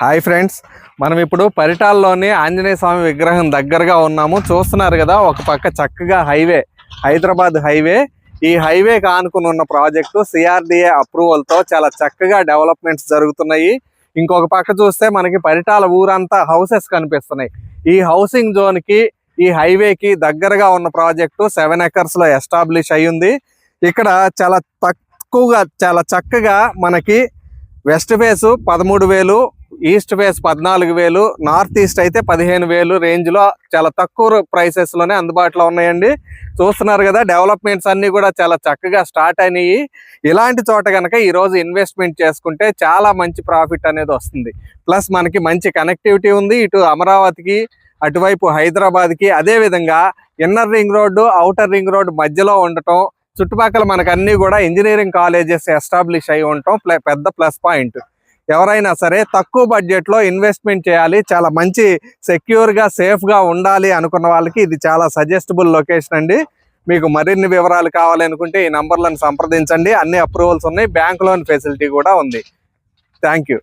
Hi friends, మనం ఇప్పుడు పరిటాల్లోని ఆంజనేయ స్వామి విగ్రహం దగ్గరగా ఉన్నాము. చూస్తున్నారు కదా, ఒక పక్క చక్కగా హైవే, హైదరాబాద్ హైవే. ఈ హైవేకి ఆనుకుని ఉన్న ప్రాజెక్టు సిఆర్డిఏ అప్రూవల్తో చాలా చక్కగా డెవలప్మెంట్స్ జరుగుతున్నాయి. ఇంకొక పక్క చూస్తే మనకి పరిటాల ఊరంతా హౌసెస్ కనిపిస్తున్నాయి. ఈ హౌసింగ్ జోన్కి ఈ హైవేకి దగ్గరగా ఉన్న ప్రాజెక్టు 7 acres ఎస్టాబ్లిష్ అయ్యింది. ఇక్కడ చాలా తక్కువగా, చాలా చక్కగా మనకి west face 13,000, east face 14,000, north east అయితే 15,000 రేంజ్లో చాలా తక్కువ ప్రైసెస్లోనే అందుబాటులో ఉన్నాయండి. చూస్తున్నారు కదా, డెవలప్మెంట్స్ అన్నీ కూడా చాలా చక్కగా స్టార్ట్ అయినాయి. ఇలాంటి చోట కనుక ఈరోజు ఇన్వెస్ట్మెంట్ చేసుకుంటే చాలా మంచి ప్రాఫిట్ అనేది వస్తుంది. ప్లస్ మనకి మంచి కనెక్టివిటీ ఉంది, ఇటు అమరావతికి, అటువైపు హైదరాబాద్కి. అదేవిధంగా inner ring road, outer ring road మధ్యలో ఉండటం, చుట్టుపక్కల మనకు అన్నీ కూడా ఇంజనీరింగ్ కాలేజెస్ ఎస్టాబ్లిష్ అయి ఉండటం పెద్ద ప్లస్ పాయింట్. ఎవరైనా సరే తక్కువ బడ్జెట్లో ఇన్వెస్ట్మెంట్ చేయాలి, చాలా మంచి సెక్యూర్గా సేఫ్గా ఉండాలి అనుకున్న వాళ్ళకి ఇది చాలా సజెస్టబుల్ లొకేషన్ అండి. మీకు మరిన్ని వివరాలు కావాలి అనుకుంటే ఈ నంబర్లను సంప్రదించండి. అన్ని అప్రూవల్స్ ఉన్నాయి, బ్యాంక్ లోన్ ఫెసిలిటీ కూడా ఉంది. Thank you.